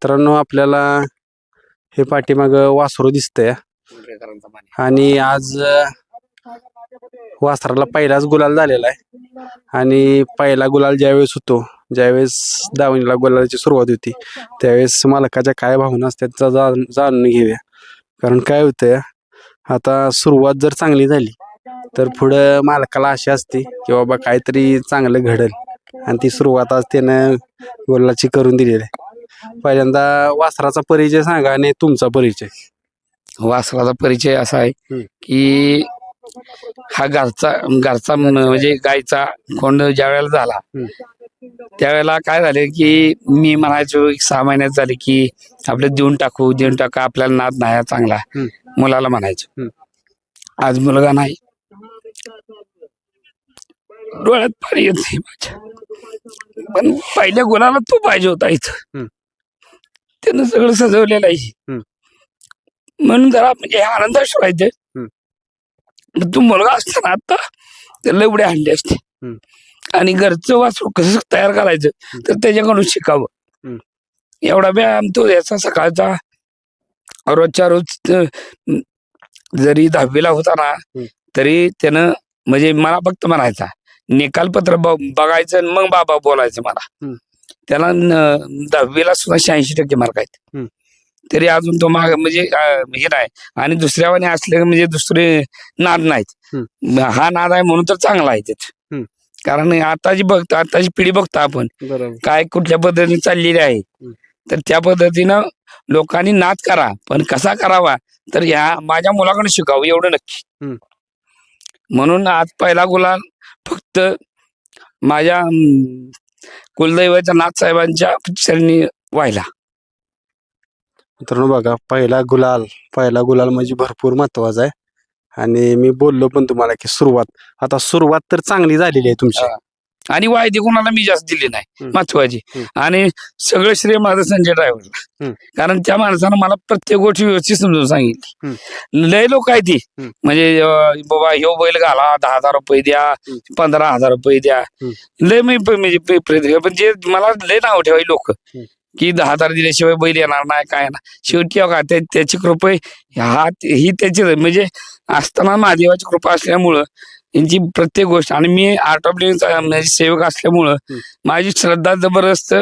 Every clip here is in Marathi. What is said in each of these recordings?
मित्रांनो आपल्याला हे पाठीमाग वासरू दिसतंय आणि आज वासराला पहिलाच गुलाल झालेला आहे आणि पहिला गुलाल ज्यावेळेस होतो ज्यावेळेस दावणीला गुलालाची सुरुवात होती त्यावेळेस मालकाच्या काय भावना असतात जाणून घेऊया. कारण काय होतंय आता सुरुवात जर चांगली झाली तर पुढं मालकाला आशा असते की बाबा काहीतरी चांगलं घडल आणि ती सुरुवात आज त्यानं गुलालाची करून दिलेली आहे. पहिल्यांदा वासराचा परिचय सांगा आणि तुमचा परिचय. वासराचा परिचय असा आहे की हा घरचा म्हणजे गायचा खोंड ज्या वेळेला झाला त्यावेळेला काय झालं की मी म्हणायचो 6 महिन्यात झाले की आपलं देऊन टाकू आपल्याला नाद नाही चांगला मुलाला म्हणायचो. आज मुलगा नाही, डोळ्यात पाणी येत नाही माझ्या, पण पहिल्या गुलाला तो पाहिजे होता इथं. त्यानं सगळं सजवलेलं आहे म्हणून जरा म्हणजे आनंद व्हायचं. तू मुलगा असताना आता त्याला एवढे आणले असते आणि घरचं वासरू कसं तयार करायचं तर त्याच्याकडून शिकावं. एवढा व्यायाम तो याचा सकाळचा रोजच्या रोज जरी 10वीला होता ना तरी त्यानं म्हणजे मला फक्त म्हणायचा निकालपत्र बघायचं आणि मग बाबा बोलायचं मला. त्याला 10वीला सुद्धा 86% मार्क आहेत तरी अजून तो म्हणजे हे नाही. आणि दुसऱ्यावाने असले म्हणजे दुसरे नाद नाहीत. हा नाद आहे म्हणून तर चांगला आहे त्याच. कारण आताची पिढी बघतो आपण काय कुठल्या पद्धतीने चाललेली आहे तर त्या पद्धतीनं लोकांनी नाद करा पण कसा करावा तर ह्या माझ्या मुलाकडे शिकावं एवढं नक्की. म्हणून आज पहिला गुलाल फक्त माझ्या कुलदैवाच्या नाथसाहेबांच्या चरणी व्हायला. मित्रांनो बघा पहिला गुलाल म्हणजे भरपूर महत्वाचा आहे आणि मी बोललो पण तुम्हाला की सुरुवात तर चांगली झालेली आहे तुमची. आणि वायदे कोणाला मी जास्त दिली नाही महत्वाची. आणि सगळं श्रेय माझं संजय ड्रायव्हरला. कारण त्या माणसानं मला प्रत्येक गोष्ट व्यवस्थित समजून सांगितली. लय लोक आहे ती म्हणजे बाबा ह्यो बैल घाला 10,000 रुपये द्या 15,000 रुपये द्या लय म्हणजे पण जे मला लय नाव ठेवाय लोक की 10,000 दिल्याशिवाय बैल येणार नाही काय ना. शेवटी त्याची कृपा ही त्याची म्हणजे असताना महादेवाची कृपा असल्यामुळं यांची प्रत्येक गोष्ट. आणि मी आर्ट ऑफ लिव्हिंगचा सेवक असल्यामुळं माझी श्रद्धा जबरदस्त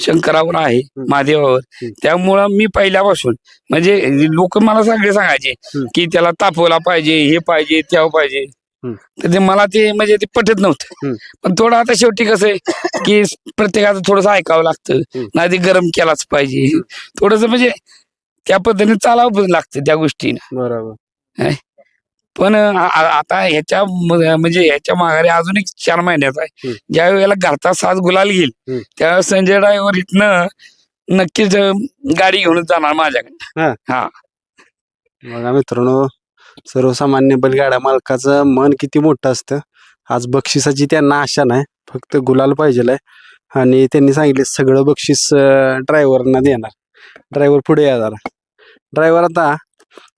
शंकरावर आहे महादेवावर. त्यामुळं मी पहिल्यापासून म्हणजे लोक मला सगळे सांगायचे की त्याला तापवला पाहिजे हे पाहिजे त्या पाहिजे तर ते मला ते म्हणजे ते पटत नव्हतं. पण थोडं आता शेवटी कसं आहे की प्रत्येकाचं थोडस ऐकावं लागतं नाही ते गरम केलाच पाहिजे थोडस म्हणजे त्या पद्धतीने चालावं लागतं त्या गोष्टीनं. बरोबर. पण आता ह्याच्या म्हणजे ह्याच्या माघारी अजून एक 4 महिन्याचा आहे. ज्या वेळेला घरचा 7 गुलाल घेईल त्यावेळेस संजय ड्रायव्हर इथनं नक्कीच गाडी घेऊनच जाणार माझ्याकडे. हा बघा मित्रांनो सर्वसामान्य बैलगाडा मालकाचं मन किती मोठं असतं. आज बक्षिसाची त्यांना आशा नाही फक्त गुलाल पाहिजे आणि त्यांनी सांगितले सगळं बक्षीस ड्रायव्हरना देणार. ड्रायव्हर पुढे या जरा. ड्रायव्हर आता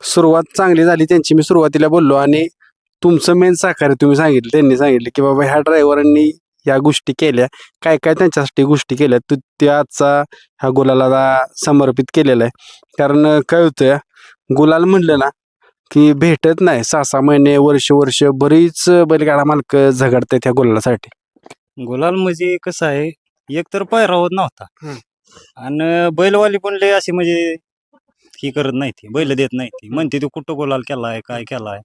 सुरुवात चांगली झाली त्यांची मी सुरुवातीला बोललो आणि तुमचं मेन सहकार्य तुम्ही सांगितलं त्यांनी सांगितलं की बाबा ह्या ड्रायव्हरांनी या गोष्टी केल्या काय त्यांच्यासाठी गोष्टी केल्या त्या आजचा ह्या गुलाला समर्पित केलेला आहे. कारण काय होतं गुलाल म्हणलं ना की भेटत नाही 6-6 महिने वर्ष बरीच बैलगाडा मालक झगडतात त्या गुलालासाठी. गुलाल म्हणजे कसं आहे एक तर पायरा होत नव्हता आणि बैलवाली पण लय अशी म्हणजे ही करत नाही ती बैल देत नाही ती म्हणते तू कुठं गुलाल केलाय काय केलाय.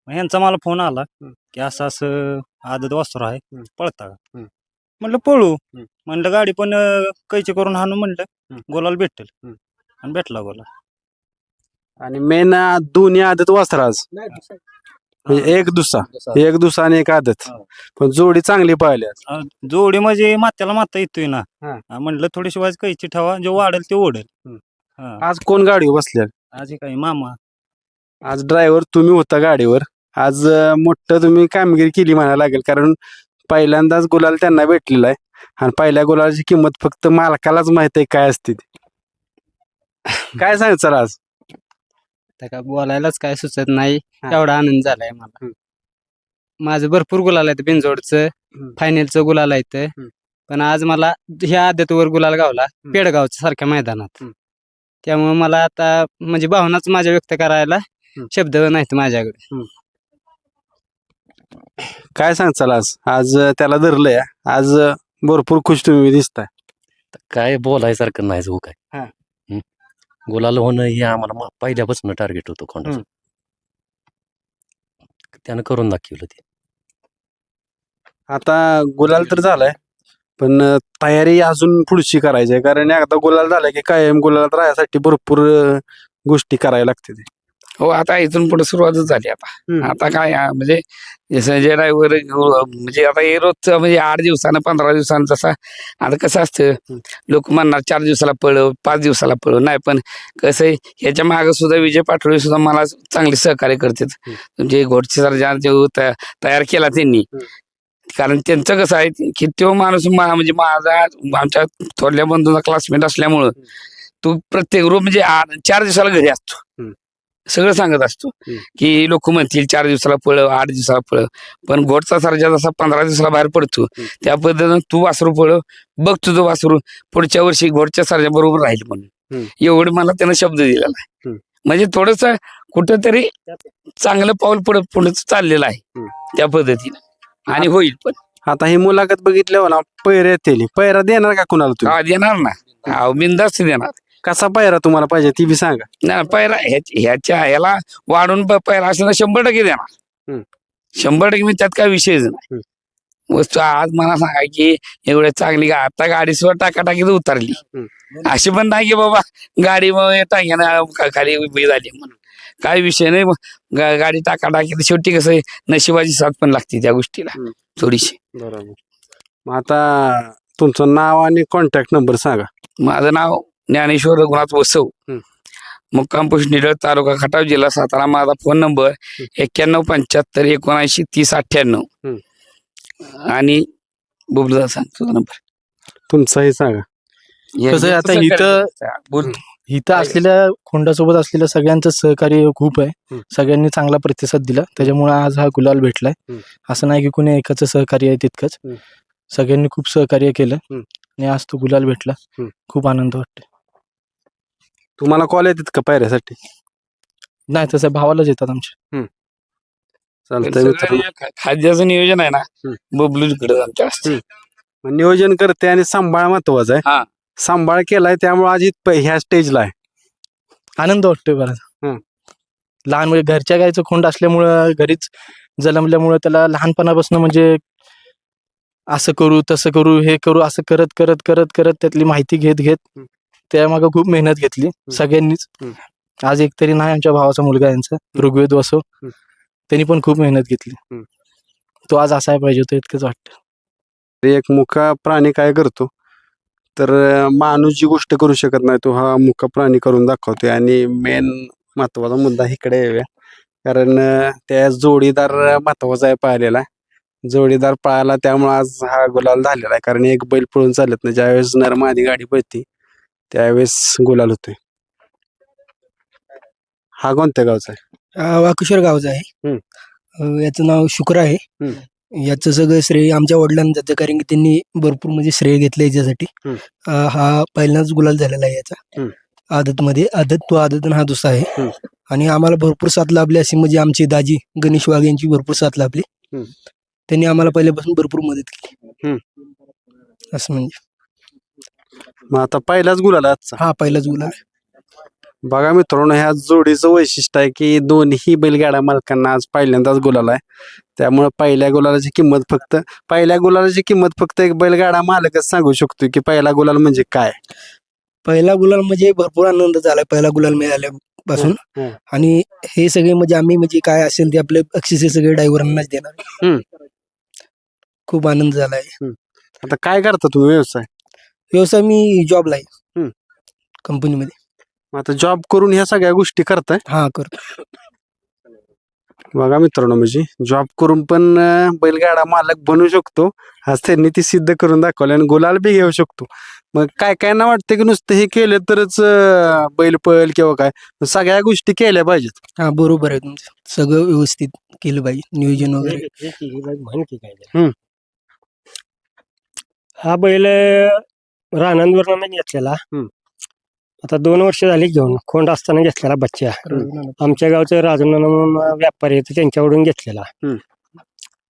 ह्यांचा मला फोन आला की असं असं आदत वासरू आहे पळता का. म्हणलं पळू म्हणलं गाडी पण कैची करून हाणू म्हणलं गुलाल भेटेल आणि भेटला गुलाल. आणि मेन दोन्ही आदत वासराज म्हणजे एक दुसा आणि एक आदत पण जोडी चांगली पाहिली. जोडी म्हणजे मात्याला माता येतोय ना म्हणलं थोडीशी वाज कैची ठेवा जो वाढेल ते ओढेल. आज कोण गाडीवर बसले? आज काही मामा. आज ड्रायव्हर तुम्ही होता गाडीवर. आज मोठं तुम्ही कामगिरी केली म्हणायला लागेल कारण पहिल्यांदाच गुलाल त्यांना भेटलेला आहे आणि पहिल्या गुलालाची किंमत फक्त मालकालाच माहित आहे काय असते ती. काय सांगायचं आज? का बोलायलाच काय सुचत नाही एवढा आनंद झालाय मला. माझं भरपूर गुलाल आहेत बिनजोडचं फायनलचं गुलाल आहेत पण आज मला ह्या आदतवर गुलाल गावला पेडगावच्या सारख्या मैदानात. हम्म. त्यामुळे मला आता म्हणजे भावनाच माझ्या व्यक्त करायला शब्द नाहीत माझ्याकडे. काय सांगचाल आज आज त्याला धरलंय आज भरपूर खुश तुम्ही दिसताय. काय बोलायसारखं नाही जो काय हा. गुलाल होणं हे आम्हाला पहिल्यापासून टार्गेट होतं कोणाचं. त्यानं करून दाखवलं ते. आता गुलाल तर झालाय पण तयारी अजून पुढची करायची आहे कारण एकदा गुलाल झाला की कायम गुलालात राहण्यासाठी भरपूर गोष्टी करायला लागते. हो आता इथून पुढे सुरुवातच झाली आता. आता काय म्हणजे हे संजय ड्रायव्हर म्हणजे आता हे रोजचं म्हणजे 8 दिवसानं 15 दिवसानं जसा आता कसं असतं लोक म्हणणार 4 दिवसाला पळव 5 दिवसाला पळव नाही पण कसं आहे ह्याच्या मागे सुद्धा विजय पाठोळे सुद्धा मला चांगले सहकार्य करतात. म्हणजे घोडचे सर्जा तयार केला त्यांनी कारण त्यांचं कसं आहे की तो माणूस म्हणजे माझा आमच्या थोरल्या बंधूचा क्लासमेट असल्यामुळं तो प्रत्येक रोज म्हणजे 4 दिवसाला घरी असतो. सगळं सांगत असतो की लोक म्हणतील 4 दिवसाला पळव 8 दिवसाला पळव पण घोडचा सर्जा जसा 15 दिवसाला बाहेर पडतो त्या पद्धतीनं तू वासरू पळव बघ तुझं वासरू पुढच्या वर्षी घोडच्या सर्जा बरोबर राहील म्हणून एवढं मला त्यानं शब्द दिलेला आहे. म्हणजे थोडस कुठंतरी चांगलं पाऊल पुढे चाललेलं आहे त्या पद्धतीनं आणि होईल पण. आता ही मुलाखत बघितल्यावर ना पैर येतील पैरा देणार का कुणाला तुम्ही? देणार ना बिंदास्त देणार. कसा पैरा तुम्हाला पाहिजे ती बी सांगा. नाही पैरा ह्याच्या ह्याला वाढून पैरा असला 100% देणार. 100% म्हणजे त्यात काय विषयच नाही. वस्तू आज मला सांगा की एवढ्या चांगली आता गाडी सुद्धा टाकाटाकीत उतरली अशी पण नाही की बाबा गाडी टाक्यानं खाली उभी झाली म्हणून काय विषय नाही. गाडी टाकाटाकी शेवटी कसं आहे नशिबाची साथ पण लागते त्या गोष्टीला थोडीशी. बरोबर. मग आता तुमचं नाव आणि कॉन्टॅक्ट नंबर सांगा. माझं नाव ज्ञानेश्वर रघुनाथ वसव मुक्काम पोस्ट निडळ तालुका खटाव जिल्हा सातारा. माझा फोन नंबर 9175 79 30 98 आणि बुबलूदा सांग तुझा नंबर. तुमचाही सांगा. कसं आहे, आता बोल इथं असलेल्या खोंडासोबत असलेल्या सगळ्यांचं सहकार्य खूप आहे. सगळ्यांनी चांगला प्रतिसाद दिला त्याच्यामुळे आज हा गुलाल भेटलाय. असं नाही की कोणी एकाचं सहकार्य आहे तितकंच सगळ्यांनी खूप सहकार्य केलं आणि आज तो गुलाल भेटला. खूप आनंद वाटतो. तुम्हाला कॉल येतात का पायऱ्यासाठी? नाही तसं भावालाच येतात आमच्या. चालतंय मित्रांनो. खाद्याचं नियोजन आहे ना बबलूकडे आमच्या असते. नियोजन करते आणि सांभाळ महत्वाचा हा. आहे. सांभाळ केलाय त्यामुळे आज ह्या स्टेजला आहे. आनंद वाटतोय बराच. लहान म्हणजे घरच्या गायचं खोंड असल्यामुळं घरीच जन्मल्यामुळं त्याला लहानपणापासून म्हणजे असं करू तसं करू हे करू असं करत करत करत करत त्यातली माहिती घेत घेत त्यामागं खूप मेहनत घेतली सगळ्यांनीच. आज एकतरी नाही आमच्या भावाचा मुलगा यांचा ऋग्वेद वसो त्यांनी पण खूप मेहनत घेतली. तो आज असाय पाहिजे होता इतकंच वाटतं. एक मुका प्राणी काय करतो तर माणूस जी गोष्ट करू शकत नाही तो हा मुका प्राणी करून दाखवतोय. आणि मेन महत्वाचा मुद्दा इकडे येऊया कारण त्या जोडीदार महत्वाचा आहे पाहिलेला. जोडीदार पळाला त्यामुळे आज हा गुलाल झालेला आहे कारण एक बैल पळून चालत नाही. ज्यावेळेस नरमादी गाडी पळती त्यावेळेस गुलाल होतोय. हा कोणत्या गावचा आहे? वाकुश्वर गावचा आहे. याचं नाव शुक्र आहे. याचं सगळं श्रेय आमच्या वडिलांना जातं कारण की त्यांनी भरपूर म्हणजे श्रेय घेतलं याच्यासाठी. हा पहिलाच गुलाल झालेला आहे याचा आदतमध्ये. तो आदत हा दुसरा आहे. आणि आम्हाला भरपूर साथ लाभली अशी म्हणजे आमची दाजी गणेश वाघ यांची भरपूर साथ लाभली. त्यांनी आम्हाला पहिल्यापासून भरपूर मदत केली असं म्हणजे. मग आता पहिलाच गुलाल आजचा? हा पहिलाच गुलाल. बघा मित्रांनो ह्या जोडीचं वैशिष्ट्य आहे की दोन्ही बैलगाड्या मालकांना आज पहिल्यांदाच गुलाल आहे. त्यामुळे पहिल्या गुलालाची किंमत फक्त एक बैलगाडा मालकच सांगू शकतो की पहिला गुलाल म्हणजे काय. पहिला गुलाल म्हणजे भरपूर आनंद झालाय पहिला गुलाल मिळाल्यापासून. आणि हे सगळे म्हणजे आम्ही म्हणजे काय असेल ते आपले बक्षीस सगळे ड्रायव्हरांनाच देणार. खूप आनंद झालाय. आता काय करता तुम्ही व्यवसाय? मी जॉबला आहे कंपनीमध्ये. आता जॉब करून ह्या सगळ्या गोष्टी करताय? हा करतो. बघा मित्रांनो म्हणजे जॉब करून पण बैलगाडा मालक बनू शकतो. आज त्यांनी ती सिद्ध करून दाखवलं आणि गुलाल बी घेऊ शकतो. मग काय काय ना वाटतं की नुसतं हे केलं तरच बैल पळेल किंवा काय सगळ्या गोष्टी केल्या पाहिजेत. हा बरोबर आहे तुमचं. सगळं व्यवस्थित केलं पाहिजे नियोजन वगैरे. हा बैल रानंदवरनं घेतलेला हम्म. आता 2 वर्ष झाली घेऊन खोंड असताना घेतलेला बच्चा आमच्या गावचं राजन म्हणून व्यापारी आहे त्यांच्याकडून घेतलेला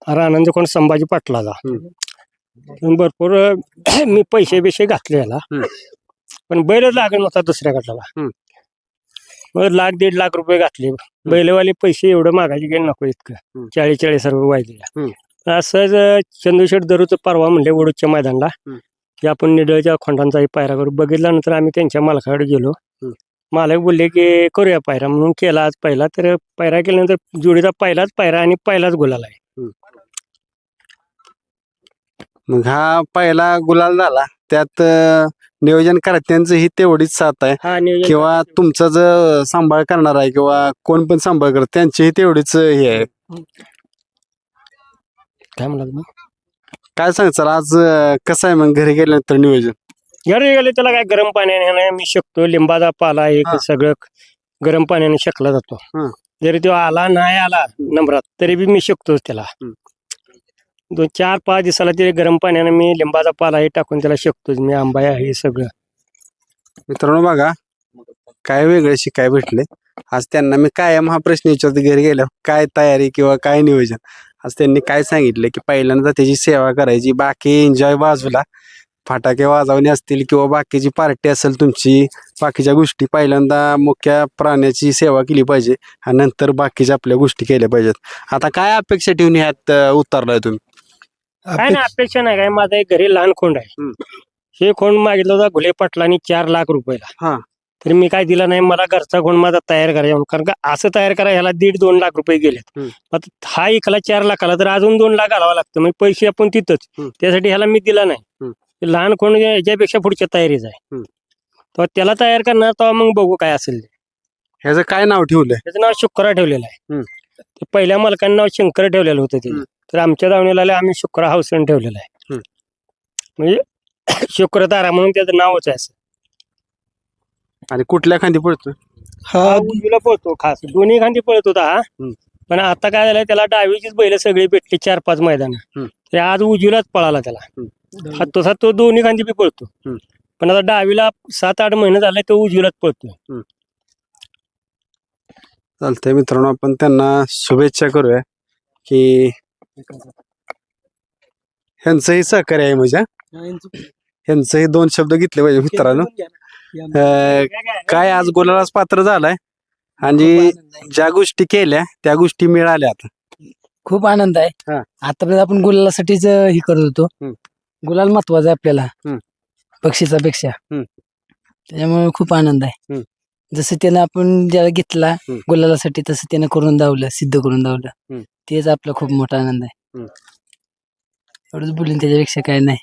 रानंद कोण संभाजी पाटलाचा भरपूर मी पैसे बिशे घातले याला पण बैलच लागत नव्हता दुसऱ्या गटाला मग 1,00,000-1,50,000 रुपये घातले बैलवाले पैसे एवढं मागायचे गेले नको इतकं 40 रुपये व्हायचे असंच चंदूशेठ दरूचं परवा म्हणले वडूच्या मैदानला की आपण निडळच्या खोंडांचाही पायरा करू बघितल्यानंतर आम्ही त्यांच्या मालकाकडे गेलो मालक बोलले की करूया पायरा म्हणून केला आज पहिला तर पायरा केल्यानंतर जोडीचा पहिलाच पायरा आणि पहिलाच गुलाल आहे मग हा पहिला गुलाल झाला त्यात नियोजन करत्यांचं ही तेवढीच साथ आहे हा नियोजन किंवा तुमचा जो सांभाळ करणार आहे किंवा कोण पण सांभाळ करत त्यांची तेवढीच हे आहे. काय म्हणलं मग काय सांगचाल आज कसं आहे मग घरी गेल्यानंतर नियोजन घरी गेले त्याला काय गरम पाण्याने मी शकतो लिंबाचा पाला एक सगळं गरम पाण्याने शेकला जातो जरी तो आला नाही आला नंबरात तरी बी मी शकतोच त्याला 4-5 दिवसाला ते गरम पाण्याने मी लिंबाचा पाला हे टाकून त्याला शकतोच मी आंबा हे सगळं मित्रांनो बघा काय वेगळे शिकाय भेटले आज त्यांना मी कायम हा प्रश्न विचारतो घरी गेल्या काय तयारी किंवा काय नियोजन आज त्यांनी काय सांगितलं की पहिल्यांदा त्याची सेवा करायची बाकी एन्जॉय बाजूला फटाके वाजवणे असतील किंवा बाकीची पार्टी असेल तुमची बाकीच्या गोष्टी पहिल्यांदा मुख्य प्राण्याची सेवा केली पाहिजे आणि नंतर बाकीच्या आपल्या गोष्टी केल्या पाहिजेत आता काय अपेक्षा ठेवून ह्यात उतरलाय तुम्ही काय ना अपेक्षा नाही काय माझा एक घरी लहान खोंड आहे हे खोंड मागितलं होता घुले पाटलांनी 4 लाख रुपयाला तर मी काय दिला नाही मला घरचा खोंड माझा तयार करायचा कारण का असं तयार करा ह्याला 1.5-2 लाख रुपये गेलेत आता हा एकाला 4 लाखाला तर अजून 2 लाख घालावा लागतं म्हणजे पैसे आपण तिथंच त्यासाठी ह्याला मी दिला नाही लहान खोंड याच्यापेक्षा पुढच्या तयारीच आहे तर त्याला तयार करणार तेव्हा मग बघू काय असेल ह्याचं काय नाव ठेवलंय त्याचं नाव शुक्रा ठेवलेलं आहे ते पहिल्या मालकांना नाव शंकर ठेवलेलं होतं ते तर आमच्या दावणीला आम्ही शुक्रा हाऊसन ठेवलेलं आहे म्हणजे शुक्र तारा म्हणून त्याचं नावच आहे असं आणि कुठल्या खांदी पडतो हा उजवीला पळतो खास दोन्ही खांदी पळत होता हा पण आता काय झालं त्याला डावीचीच बैल सगळी भेटली 4-5 मैदान ते आज उजवीलाच पळाला त्याला तसा तो दोन्ही खांदी बी पळतो पण आता डावीला 7-8 महिने झाले तो उजवीलाच पळतो चालतंय मित्रांनो आपण त्यांना शुभेच्छा करूया की ह्यांचंही सहकार्य आहे म्हणजे ह्यांचंही 2 शब्द घेतले पाहिजे मित्रांनो काय आज गुलालाच पात्र झालाय आणि ज्या गोष्टी केल्या त्या गोष्टी मिळाल्या आता खूप आनंद आहे आतापर्यंत आपण गुलालासाठीच हे करत होतो गुलाल महत्वाचा आहे आपल्याला बक्षिसा पेक्षा त्याच्यामुळे खूप आनंद आहे जसं त्यानं आपण ज्याला घेतला गुलालासाठी तसं त्यानं करून दावलं सिद्ध करून दावलं तेच आपला खूप मोठा आनंद आहे एवढंच बोलून त्याच्यापेक्षा काय नाही